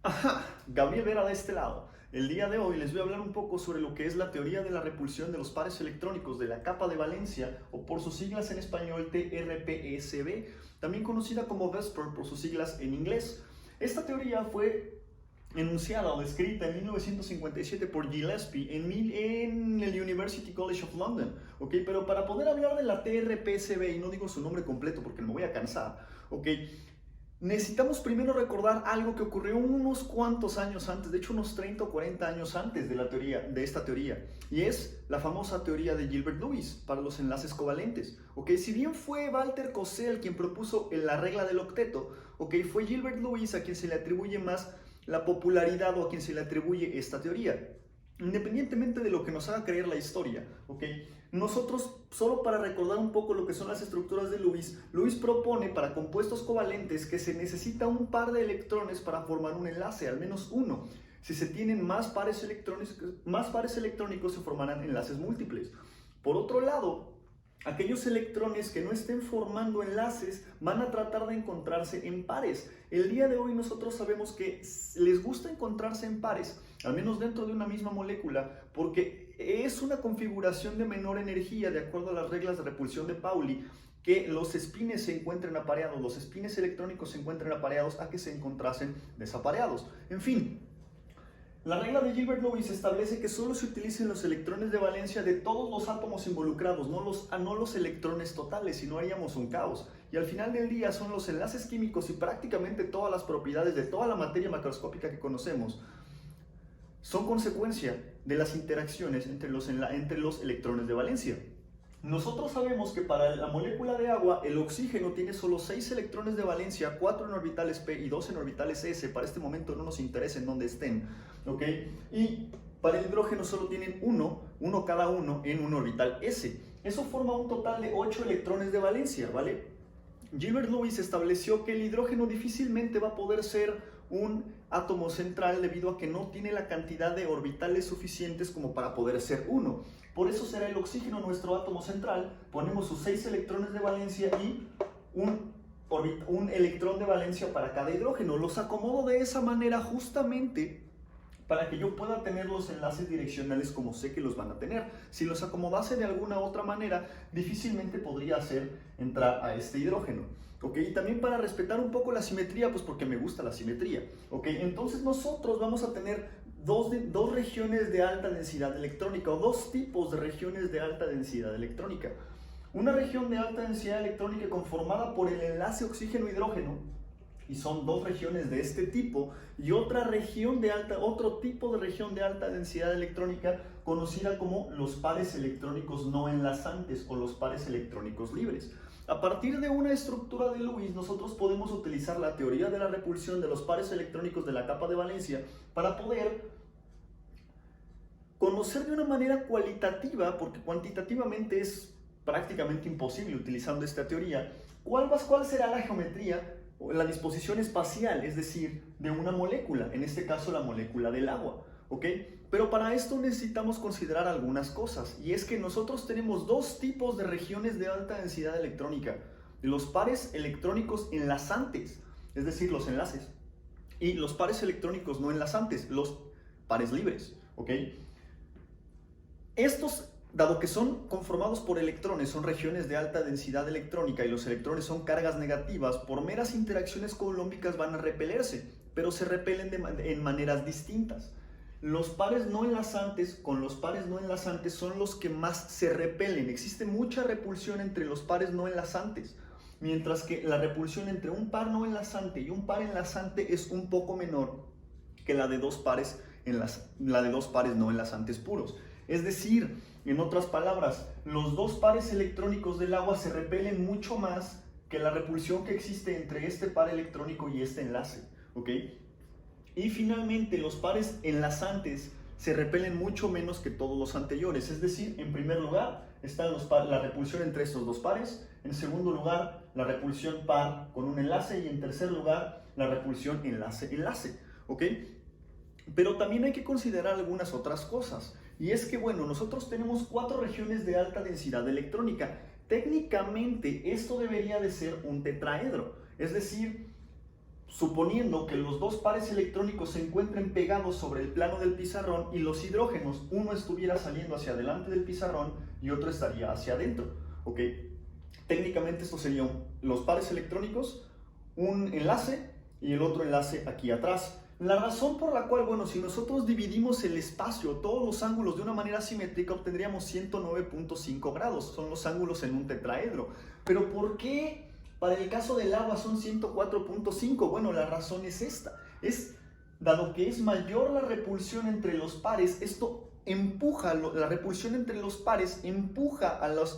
Ajá, Gabriel Vera de este lado. El día de hoy les voy a hablar un poco sobre lo que es la teoría de la repulsión de los pares electrónicos de la capa de valencia, o por sus siglas en español TRPSB, también conocida como VSEPR por sus siglas en inglés. Esta teoría fue enunciada o descrita en 1957 por Gillespie en el University College of London, ¿ok? Pero para poder hablar de la TRPSB, y no digo su nombre completo porque me voy a cansar, ¿ok? Necesitamos primero recordar algo que ocurrió unos cuantos años antes, de hecho unos 30 o 40 años antes de esta teoría, y es la famosa teoría de Gilbert Lewis para los enlaces covalentes. ¿Ok? Si bien fue Walter Kossel quien propuso la regla del octeto, ¿ok? Fue Gilbert Lewis a quien se le atribuye más la popularidad o a quien se le atribuye esta teoría. Independientemente de lo que nos haga creer la historia, ¿ok? Nosotros, solo para recordar un poco lo que son las estructuras de Lewis, Lewis propone para compuestos covalentes que se necesita un par de electrones para formar un enlace, al menos uno. Si se tienen más pares electrónicos se formarán enlaces múltiples. Por otro lado, aquellos electrones que no estén formando enlaces van a tratar de encontrarse en pares. El día de hoy nosotros sabemos que les gusta encontrarse en pares, al menos dentro de una misma molécula, porque es una configuración de menor energía de acuerdo a las reglas de repulsión de Pauli, que los espines se encuentren apareados, los espines electrónicos se encuentren apareados a que se encontrasen desapareados. En fin, la regla de Gilbert Lewis establece que solo se utilicen los electrones de valencia de todos los átomos involucrados, no los electrones totales, si no haríamos un caos. Y al final del día son los enlaces químicos y prácticamente todas las propiedades de toda la materia macroscópica que conocemos son consecuencia de las interacciones entre los electrones de valencia. Nosotros sabemos que para la molécula de agua el oxígeno tiene solo 6 electrones de valencia, 4 en orbitales p y 2 en orbitales s. Para este momento no nos interesa en dónde estén, ¿ok? Y para el hidrógeno solo tienen uno cada uno en un orbital s. Eso forma un total de 8 electrones de valencia, ¿vale? Gilbert Lewis estableció que el hidrógeno difícilmente va a poder ser un átomo central debido a que no tiene la cantidad de orbitales suficientes como para poder ser uno. Por eso será el oxígeno nuestro átomo central. Ponemos sus 6 electrones de valencia y un electrón de valencia para cada hidrógeno. Los acomodo de esa manera justamente para que yo pueda tener los enlaces direccionales como sé que los van a tener. Si los acomodase de alguna otra manera, difícilmente podría hacer entrar a este hidrógeno. ¿Ok? Y también para respetar un poco la simetría, pues porque me gusta la simetría. ¿Ok? Entonces nosotros vamos a tener dos regiones de alta densidad electrónica, o dos tipos de regiones de alta densidad electrónica. Una región de alta densidad electrónica conformada por el enlace oxígeno-hidrógeno, y son dos regiones de este tipo, y otro tipo de región de alta densidad electrónica conocida como los pares electrónicos no enlazantes o los pares electrónicos libres. A partir de una estructura de Lewis, nosotros podemos utilizar la teoría de la repulsión de los pares electrónicos de la capa de valencia para poder conocer de una manera cualitativa, porque cuantitativamente es prácticamente imposible utilizando esta teoría, cuál será la geometría o la disposición espacial, es decir, de una molécula, en este caso la molécula del agua, ¿ok? Pero para esto necesitamos considerar algunas cosas, y es que nosotros tenemos dos tipos de regiones de alta densidad electrónica: los pares electrónicos enlazantes, es decir, los enlaces, y los pares electrónicos no enlazantes, los pares libres, ¿ok? Estos, dado que son conformados por electrones, son regiones de alta densidad electrónica y los electrones son cargas negativas, por meras interacciones colómbicas van a repelerse, pero se repelen en maneras distintas. Los pares no enlazantes con los pares no enlazantes son los que más se repelen. Existe mucha repulsión entre los pares no enlazantes, mientras que la repulsión entre un par no enlazante y un par enlazante es un poco menor que la de dos pares no enlazantes puros. Es decir, en otras palabras, los dos pares electrónicos del agua se repelen mucho más que la repulsión que existe entre este par electrónico y este enlace, ¿ok? Y finalmente, los pares enlazantes se repelen mucho menos que todos los anteriores. Es decir, en primer lugar está la repulsión entre estos dos pares, en segundo lugar la repulsión par con un enlace, y en tercer lugar la repulsión enlace-enlace, ¿ok? Pero también hay que considerar algunas otras cosas. Y es que, bueno, nosotros tenemos 4 regiones de alta densidad electrónica. Técnicamente, esto debería de ser un tetraedro. Es decir, suponiendo que los dos pares electrónicos se encuentren pegados sobre el plano del pizarrón y los hidrógenos, uno estuviera saliendo hacia adelante del pizarrón y otro estaría hacia adentro, ¿ok? Técnicamente estos serían los pares electrónicos, un enlace y el otro enlace aquí atrás. La razón por la cual, bueno, si nosotros dividimos el espacio, todos los ángulos de una manera simétrica, obtendríamos 109.5 grados, son los ángulos en un tetraedro. Pero ¿por qué para el caso del agua son 104.5? Bueno, la razón es esta, dado que es mayor la repulsión entre los pares, esto empuja, la repulsión entre los pares empuja a los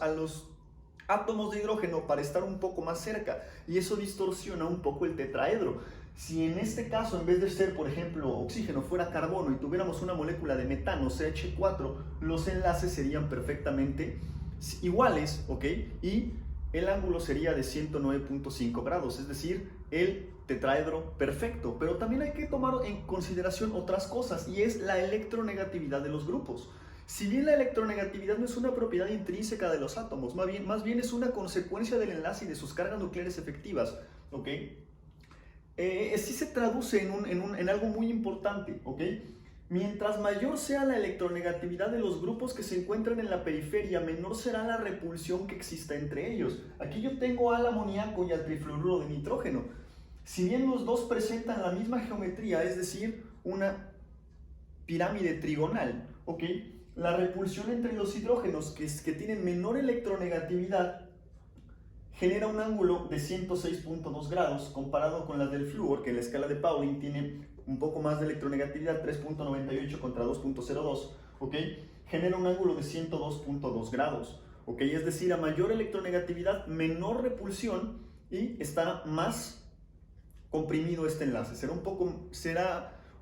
átomos de hidrógeno para estar un poco más cerca y eso distorsiona un poco el tetraedro. Si en este caso, en vez de ser, por ejemplo, oxígeno, fuera carbono y tuviéramos una molécula de metano, CH4, los enlaces serían perfectamente iguales, ¿ok? Y el ángulo sería de 109.5 grados, es decir, el tetraedro perfecto. Pero también hay que tomar en consideración otras cosas y es la electronegatividad de los grupos. Si bien la electronegatividad no es una propiedad intrínseca de los átomos, más bien es una consecuencia del enlace y de sus cargas nucleares efectivas, ¿ok? Sí se traduce en algo muy importante, ¿ok? Mientras mayor sea la electronegatividad de los grupos que se encuentran en la periferia, menor será la repulsión que exista entre ellos. Aquí yo tengo al amoníaco y al trifluoruro de nitrógeno. Si bien los dos presentan la misma geometría, es decir, una pirámide trigonal, ¿ok? La repulsión entre los hidrógenos que tienen menor electronegatividad genera un ángulo de 106.2 grados comparado con las del flúor, que en la escala de Pauling tiene un poco más de electronegatividad, 3.98 contra 2.02, ¿ok? Genera un ángulo de 102.2 grados, ¿ok? Es decir, a mayor electronegatividad, menor repulsión y estará más comprimido este enlace, será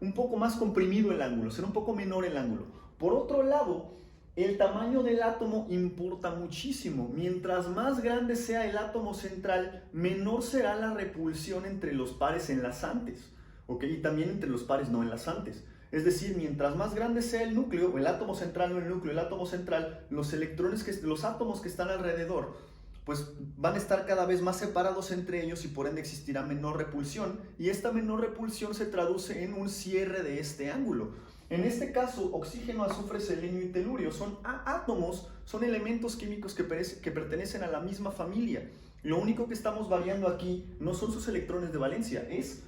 un poco más comprimido el ángulo, será un poco menor el ángulo. Por otro lado, el tamaño del átomo importa muchísimo. Mientras más grande sea el átomo central, menor será la repulsión entre los pares enlazantes, ¿ok? Y también entre los pares no enlazantes. Es decir, mientras más grande sea el núcleo, el átomo central, no el núcleo, el átomo central, los átomos que están alrededor, pues van a estar cada vez más separados entre ellos y por ende existirá menor repulsión. Y esta menor repulsión se traduce en un cierre de este ángulo. En este caso, oxígeno, azufre, selenio y telurio son átomos, son elementos químicos que pertenecen a la misma familia. Lo único que estamos variando aquí no son sus electrones de valencia, es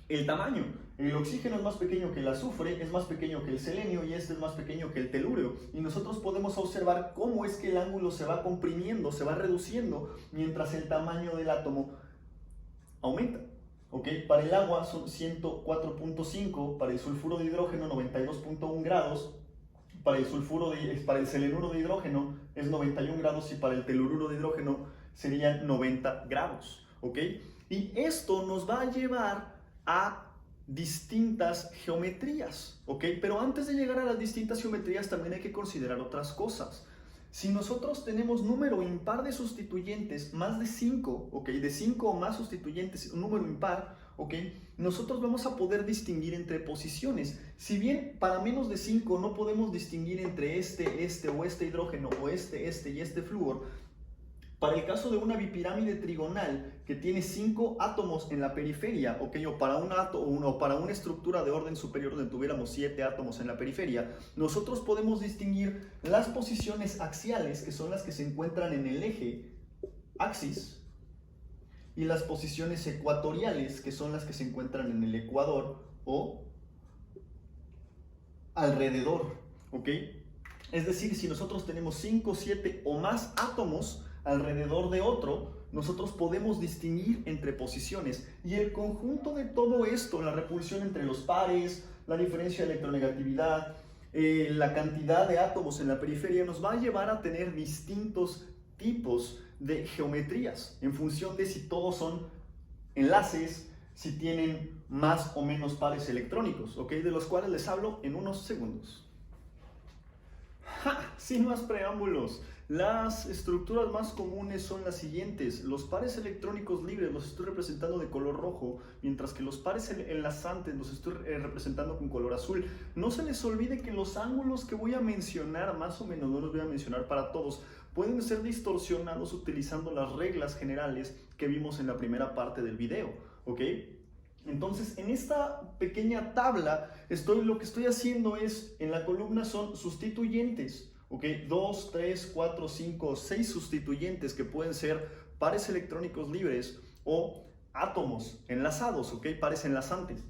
el tamaño. El oxígeno es más pequeño que el azufre, es más pequeño que el selenio y este es más pequeño que el telurio. Y nosotros podemos observar cómo es que el ángulo se va comprimiendo, se va reduciendo, mientras el tamaño del átomo aumenta. ¿Okay? Para el agua son 104.5, para el sulfuro de hidrógeno 92.1 grados, para el selenuro de hidrógeno es 91 grados y para el telururo de hidrógeno serían 90 grados. ¿Okay? Y esto nos va a llevar a distintas geometrías. ¿Okay? Pero antes de llegar a las distintas geometrías también hay que considerar otras cosas. Si nosotros tenemos número impar de sustituyentes, más de 5, ¿okay? De 5 o más sustituyentes, un número impar, ¿okay? Nosotros vamos a poder distinguir entre posiciones. Si bien para menos de 5 no podemos distinguir entre este o este hidrógeno o este y este flúor, para el caso de una bipirámide trigonal que tiene 5 átomos en la periferia, ¿okay? O para una estructura de orden superior donde tuviéramos 7 átomos en la periferia, nosotros podemos distinguir las posiciones axiales, que son las que se encuentran en el eje, axis, y las posiciones ecuatoriales, que son las que se encuentran en el ecuador o alrededor, ¿ok? Es decir, si nosotros tenemos 5, 7 o más átomos alrededor de otro, nosotros podemos distinguir entre posiciones. Y el conjunto de todo esto, la repulsión entre los pares, la diferencia de electronegatividad, la cantidad de átomos en la periferia, nos va a llevar a tener distintos tipos de geometrías en función de si todos son enlaces, si tienen más o menos pares electrónicos, ¿ok? De los cuales les hablo en unos segundos. ¡Ja! Sin más preámbulos, las estructuras más comunes son las siguientes. Los pares electrónicos libres los estoy representando de color rojo, mientras que los pares enlazantes los estoy representando con color azul. No se les olvide que los ángulos que voy a mencionar, más o menos, no los voy a mencionar para todos, pueden ser distorsionados utilizando las reglas generales que vimos en la primera parte del video, ¿ok? Entonces, en esta pequeña tabla, lo que estoy haciendo es, en la columna son sustituyentes, ¿ok? 2, 3, 4, 5, 6 sustituyentes que pueden ser pares electrónicos libres o átomos enlazados, ¿ok? Pares enlazantes.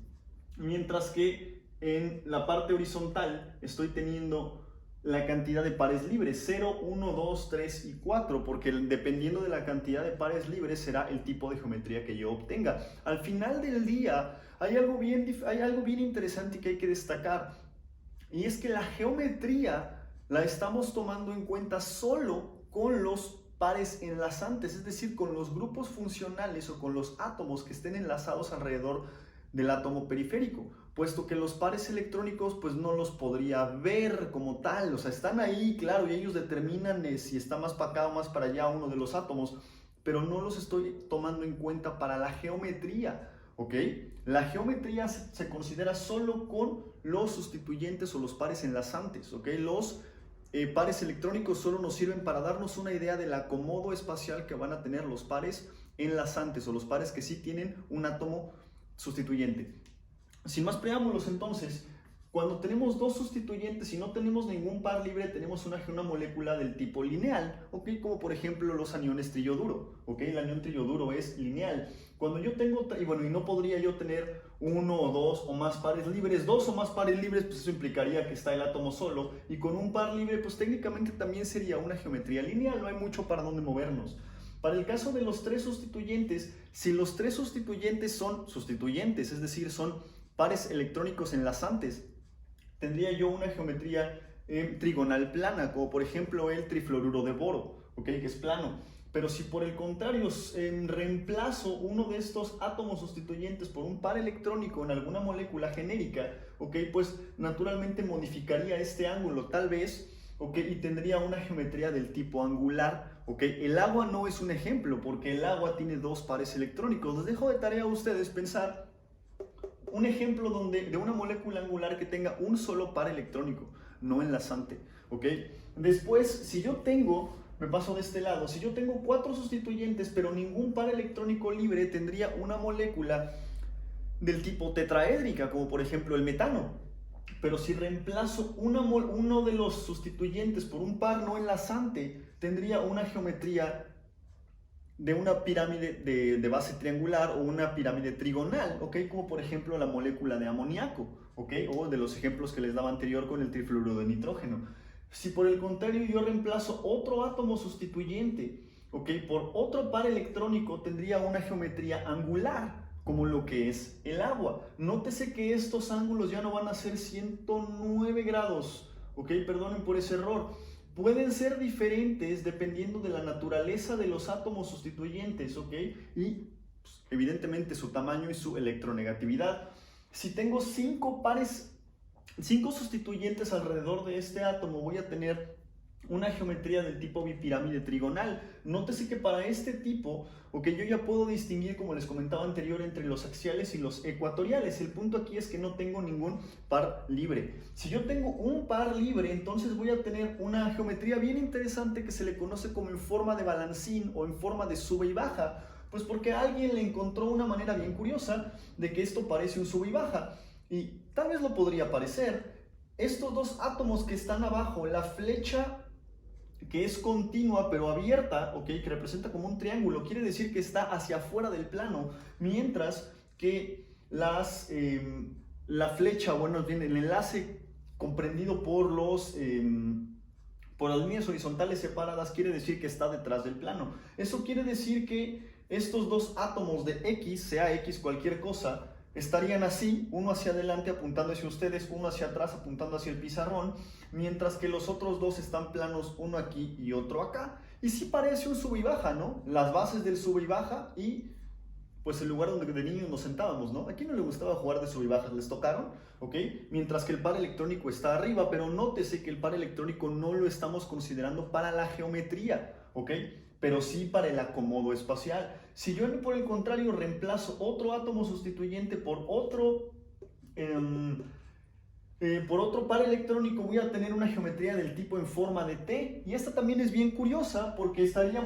Mientras que en la parte horizontal estoy teniendo la cantidad de pares libres, 0, 1, 2, 3 y 4, porque dependiendo de la cantidad de pares libres será el tipo de geometría que yo obtenga. Al final del día hay algo bien interesante que hay que destacar, y es que la geometría la estamos tomando en cuenta solo con los pares enlazantes, es decir, con los grupos funcionales o con los átomos que estén enlazados alrededor del átomo periférico, puesto que los pares electrónicos pues no los podría ver como tal, o sea, están ahí, claro, y ellos determinan si está más para acá o más para allá uno de los átomos, pero no los estoy tomando en cuenta para la geometría, ¿ok? La geometría se considera solo con los sustituyentes o los pares enlazantes, ¿ok? Los pares electrónicos solo nos sirven para darnos una idea del acomodo espacial que van a tener los pares enlazantes o los pares que sí tienen un átomo sustituyente. Sin más preámbulos, entonces, cuando tenemos dos sustituyentes y no tenemos ningún par libre, tenemos una molécula del tipo lineal, ¿ok? Como por ejemplo los aniones trillo-duro, ¿ok? El anión trillo-duro es lineal. Cuando yo tengo, y no podría yo tener uno o dos o más pares libres, dos o más pares libres, pues eso implicaría que está el átomo solo, y con un par libre, pues técnicamente también sería una geometría lineal, no hay mucho para dónde movernos. Para el caso de los tres sustituyentes, si los tres sustituyentes son sustituyentes, es decir, son pares electrónicos enlazantes, tendría yo una geometría trigonal plana, como por ejemplo el trifluoruro de boro, ¿ok? Que es plano. Pero si por el contrario reemplazo uno de estos átomos sustituyentes por un par electrónico en alguna molécula genérica, ¿ok? Pues naturalmente modificaría este ángulo, tal vez, ¿ok? Y tendría una geometría del tipo angular, ¿ok? El agua no es un ejemplo, porque el agua tiene dos pares electrónicos. Les dejo de tarea a ustedes pensar un ejemplo de una molécula angular que tenga un solo par electrónico, no enlazante, ¿ok? Después, si yo tengo, me paso de este lado, si yo tengo cuatro sustituyentes pero ningún par electrónico libre, tendría una molécula del tipo tetraédrica, como por ejemplo el metano. Pero si reemplazo uno de los sustituyentes por un par no enlazante, tendría una geometría de una pirámide de base triangular o una pirámide trigonal, ¿ok? Como por ejemplo la molécula de amoníaco, ¿ok? O de los ejemplos que les daba anterior con el trifluoruro de nitrógeno. Si por el contrario yo reemplazo otro átomo sustituyente, ¿ok? Por otro par electrónico, tendría una geometría angular, como lo que es el agua. Nótese que estos ángulos ya no van a ser 109 grados, ¿ok? Perdonen por ese error. Pueden ser diferentes dependiendo de la naturaleza de los átomos sustituyentes, ¿ok? Y pues, evidentemente su tamaño y su electronegatividad. Si tengo cinco sustituyentes alrededor de este átomo, voy a tener una geometría del tipo bipirámide trigonal. Nótese que para este tipo, yo ya puedo distinguir, como les comentaba anterior, entre los axiales y los ecuatoriales. El punto aquí es que no tengo ningún par libre. Si yo tengo un par libre, entonces voy a tener una geometría bien interesante que se le conoce como en forma de balancín o en forma de sube y baja, pues porque alguien le encontró una manera bien curiosa de que esto parece un sube y baja. Y tal vez lo podría parecer. Estos dos átomos que están abajo, la flecha que es continua pero abierta, ¿ok? Que representa como un triángulo, quiere decir que está hacia afuera del plano, mientras que la flecha, bueno, bien, el enlace comprendido por las líneas horizontales separadas quiere decir que está detrás del plano. Eso quiere decir que estos dos átomos de X, sea X cualquier cosa, estarían así, uno hacia adelante apuntando hacia ustedes, uno hacia atrás apuntando hacia el pizarrón, mientras que los otros dos están planos, uno aquí y otro acá. Y sí parece un sube y baja, ¿no? Las bases del sube y baja y pues el lugar donde de niños nos sentábamos, ¿no? ¿A quién no le gustaba jugar de sube y bajas? ¿Les tocaron? ¿Ok? Mientras que el par electrónico está arriba, pero nótese que el par electrónico no lo estamos considerando para la geometría, ¿ok? Pero sí para el acomodo espacial. Si yo por el contrario reemplazo otro átomo sustituyente por otro par electrónico, voy a tener una geometría del tipo en forma de T, y esta también es bien curiosa porque estaría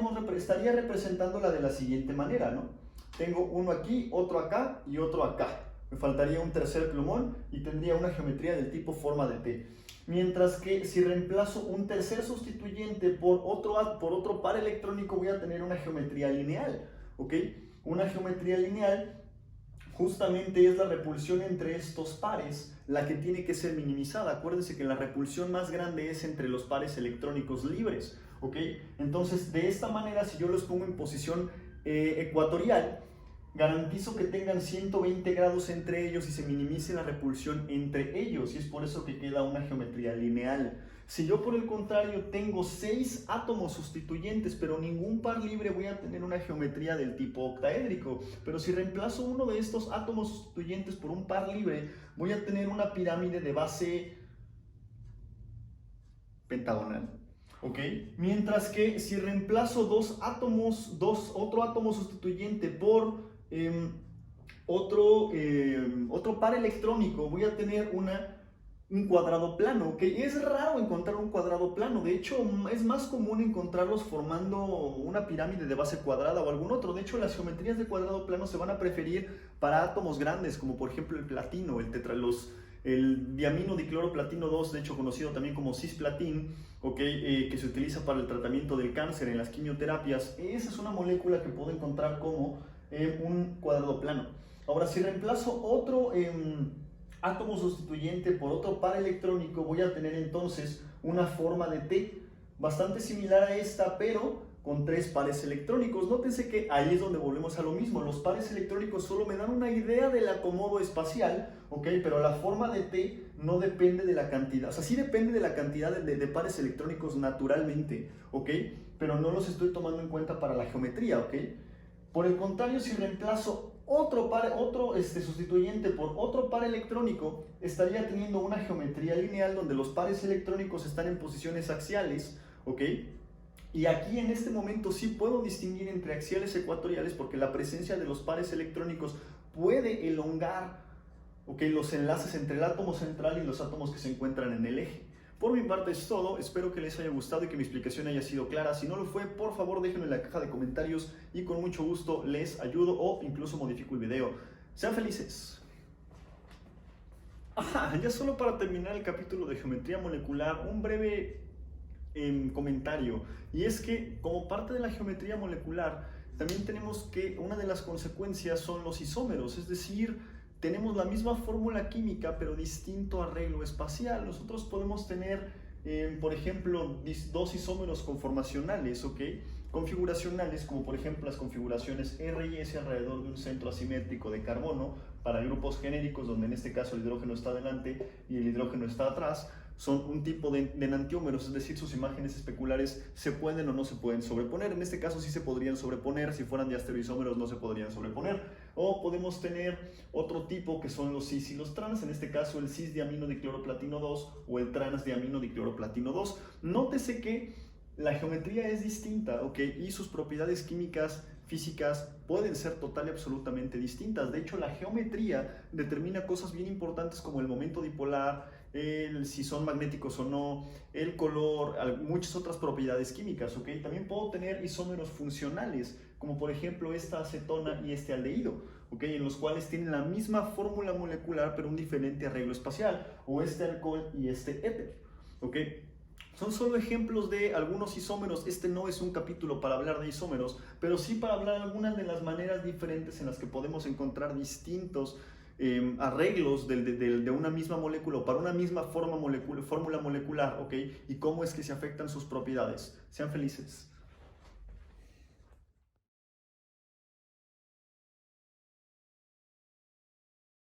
representándola de la siguiente manera, ¿no? tengo uno aquí, otro acá y otro acá. Me faltaría un tercer plumón y tendría una geometría del tipo forma de T. Mientras que si reemplazo un tercer sustituyente por otro par electrónico, voy a tener una geometría lineal, ¿ok? Una geometría lineal justamente es la repulsión entre estos pares la que tiene que ser minimizada. Acuérdense que la repulsión más grande es entre los pares electrónicos libres, ¿ok? Entonces, de esta manera, si yo los pongo en posición ecuatorial, garantizo que tengan 120 grados entre ellos y se minimice la repulsión entre ellos, y es por eso que queda una geometría lineal. Si yo por el contrario tengo 6 átomos sustituyentes pero ningún par libre, voy a tener una geometría del tipo octaédrico. Pero si reemplazo uno de estos átomos sustituyentes por un par libre, voy a tener una pirámide de base pentagonal. ¿Ok? Mientras que si reemplazo otro átomo sustituyente por otro par electrónico, voy a tener un cuadrado plano, ¿ok? Es raro encontrar un cuadrado plano. De hecho, es más común encontrarlos formando una pirámide de base cuadrada o algún otro. De hecho, las geometrías de cuadrado plano se van a preferir para átomos grandes, como por ejemplo el platino, el diamino dicloroplatino 2, de hecho conocido también como cisplatín, ¿okay? Que se utiliza para el tratamiento del cáncer en las quimioterapias. Esa es una molécula que puedo encontrar como un cuadrado plano. Ahora, si reemplazo otro átomo sustituyente por otro par electrónico, voy a tener entonces una forma de T bastante similar a esta, pero con 3 pares electrónicos. Nótense que ahí es donde volvemos a lo mismo. Los pares electrónicos solo me dan una idea del acomodo espacial, ¿ok? Pero la forma de T no depende de la cantidad. O sea, sí depende de la cantidad de pares electrónicos naturalmente, ¿ok? Pero no los estoy tomando en cuenta para la geometría, ¿ok? Por el contrario, si reemplazo otro sustituyente por otro par electrónico, estaría teniendo una geometría lineal donde los pares electrónicos están en posiciones axiales, ¿ok? Y aquí en este momento sí puedo distinguir entre axiales ecuatoriales porque la presencia de los pares electrónicos puede elongar, ¿ok?, los enlaces entre el átomo central y los átomos que se encuentran en el eje. Por mi parte es todo, espero que les haya gustado y que mi explicación haya sido clara. Si no lo fue, por favor déjenlo en la caja de comentarios y con mucho gusto les ayudo o incluso modifico el video. Sean felices. Ya solo para terminar el capítulo de geometría molecular, un breve comentario. Y es que como parte de la geometría molecular, también tenemos que una de las consecuencias son los isómeros, es decir, tenemos la misma fórmula química pero distinto arreglo espacial. Nosotros podemos tener, por ejemplo, 2 isómeros conformacionales, ¿ok? Configuracionales, como por ejemplo las configuraciones R y S alrededor de un centro asimétrico de carbono para grupos genéricos, donde en este caso el hidrógeno está adelante y el hidrógeno está atrás. Son un tipo de enantiómeros, es decir, sus imágenes especulares se pueden o no se pueden sobreponer. En este caso sí se podrían sobreponer, si fueran diastereoisómeros no se podrían sobreponer. O podemos tener otro tipo que son los cis y los trans, en este caso el cis diamino dicloroplatino 2 o el trans diamino dicloroplatino 2. Nótese que la geometría es distinta, ¿ok? Y sus propiedades químicas, físicas, pueden ser total y absolutamente distintas. De hecho, la geometría determina cosas bien importantes como el momento dipolar, si son magnéticos o no, el color, muchas otras propiedades químicas, ¿ok? También puedo tener isómeros funcionales, como por ejemplo esta acetona y este aldehído, ¿ok? En los cuales tienen la misma fórmula molecular pero un diferente arreglo espacial, o este alcohol y este éter, ¿ok? Son solo ejemplos de algunos isómeros. Este no es un capítulo para hablar de isómeros, pero sí para hablar de algunas de las maneras diferentes en las que podemos encontrar distintos arreglos de una misma molécula o para una misma fórmula molecular, ¿ok? Y cómo es que se afectan sus propiedades. Sean felices.